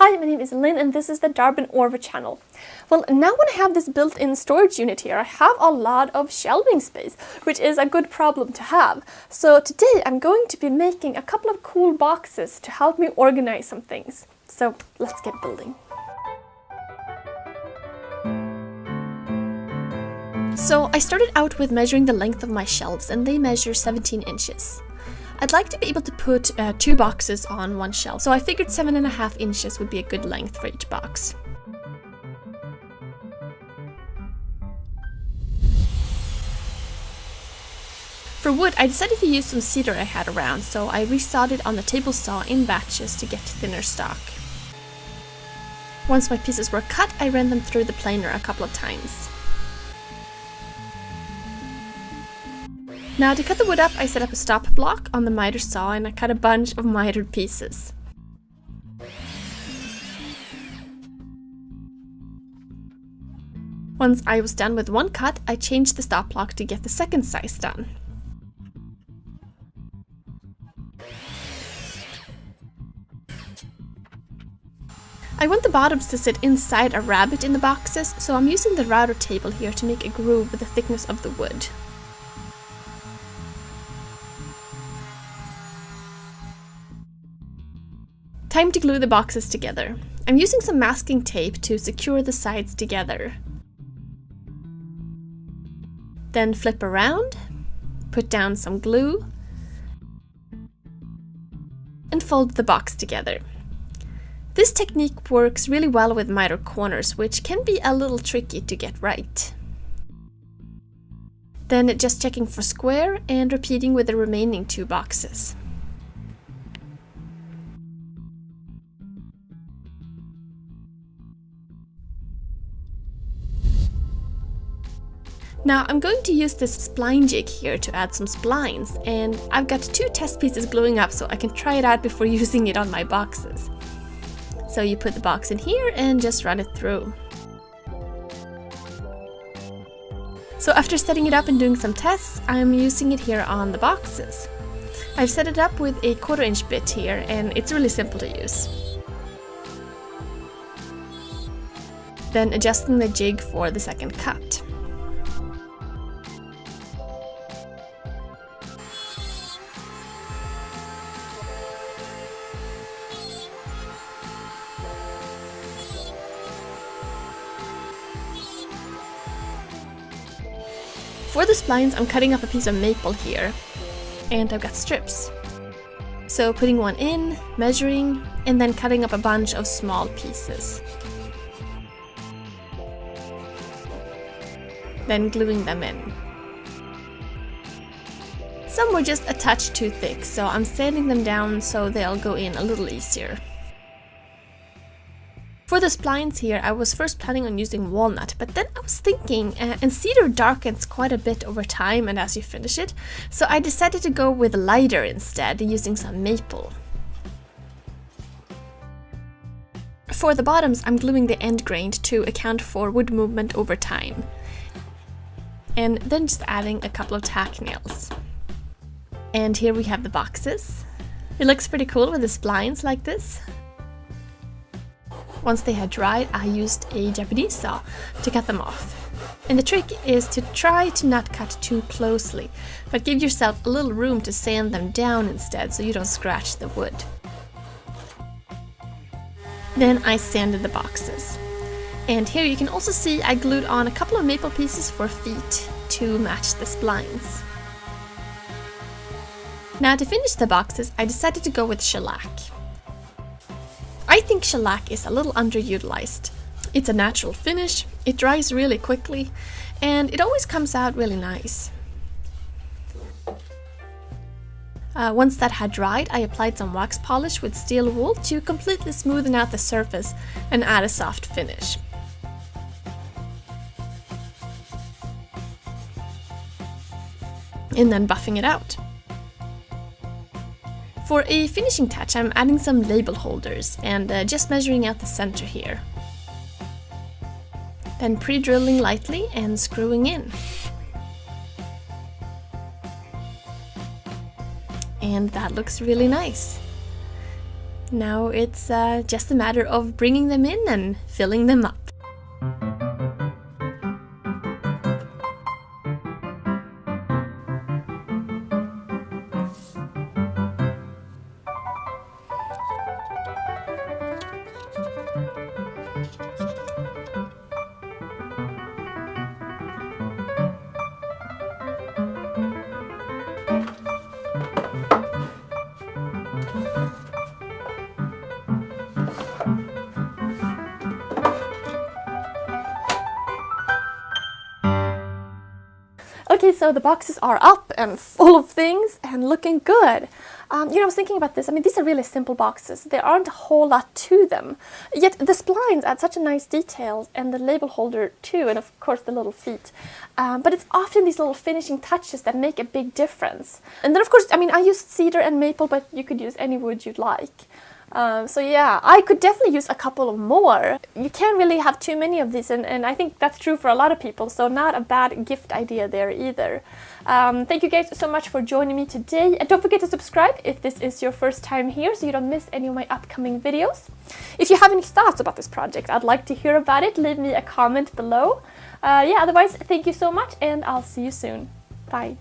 Hi, my name is Lynn and this is the Darbin Orvar channel. Well, now when I have this built-in storage unit here, I have a lot of shelving space, which is a good problem to have. So today I'm going to be making a couple of cool boxes to help me organize some things. So let's get building. So I started out with measuring the length of my shelves, and they measure 17 inches. I'd like to be able to put 2 boxes on one shelf, so I figured 7.5 inches would be a good length for each box. For wood, I decided to use some cedar I had around, so I resawed it on the table saw in batches to get thinner stock. Once my pieces were cut, I ran them through the planer a couple of times. Now to cut the wood up, I set up a stop block on the miter saw and I cut a bunch of mitered pieces. Once I was done with one cut, I changed the stop block to get the second size done. I want the bottoms to sit inside a rabbet in the boxes, so I'm using the router table here to make a groove with the thickness of the wood. Time to glue the boxes together. I'm using some masking tape to secure the sides together. Then flip around, put down some glue, and fold the box together. This technique works really well with miter corners, which can be a little tricky to get right. Then just checking for square and repeating with the remaining 2 boxes. Now I'm going to use this spline jig here to add some splines, and I've got 2 test pieces gluing up so I can try it out before using it on my boxes. So you put the box in here and just run it through. So after setting it up and doing some tests, I'm using it here on the boxes. I've set it up with a 1/4 inch bit here and it's really simple to use. Then adjusting the jig for the second cut. For the splines, I'm cutting up a piece of maple here, and I've got strips. So putting one in, measuring, and then cutting up a bunch of small pieces. Then gluing them in. Some were just a touch too thick, so I'm sanding them down so they'll go in a little easier. For the splines here, I was first planning on using walnut, but then I was thinking, and cedar darkens quite a bit over time and as you finish it, so I decided to go with lighter instead, using some maple. For the bottoms, I'm gluing the end grain to account for wood movement over time, and then just adding a couple of tack nails. And here we have the boxes. It looks pretty cool with the splines like this. Once they had dried, I used a Japanese saw to cut them off. And the trick is to try to not cut too closely, but give yourself a little room to sand them down instead so you don't scratch the wood. Then I sanded the boxes. And here you can also see I glued on a couple of maple pieces for feet to match the splines. Now to finish the boxes, I decided to go with shellac. I think shellac is a little underutilized. It's a natural finish, it dries really quickly, and it always comes out really nice. Once that had dried, I applied some wax polish with steel wool to completely smoothen out the surface and add a soft finish. And then buffing it out. For a finishing touch, I'm adding some label holders and just measuring out the center here. Then pre-drilling lightly and screwing in. And that looks really nice. Now it's just a matter of bringing them in and filling them up. Okay, so the boxes are up and full of things and looking good. I was thinking about this. I mean, these are really simple boxes. There aren't a whole lot to them. Yet the splines add such a nice detail, and the label holder too, and of course the little feet. But it's often these little finishing touches that make a big difference. And then of course, I mean, I used cedar and maple, but you could use any wood you'd like. So yeah, I could definitely use a couple of more. You can't really have too many of these, and I think that's true for a lot of people, so not a bad gift idea there either. Thank you guys so much for joining me today, and don't forget to subscribe if this is your first time here so you don't miss any of my upcoming videos. If you have any thoughts about this project, I'd like to hear about it. Leave me a comment below. Yeah, otherwise, thank you so much, and I'll see you soon. Bye.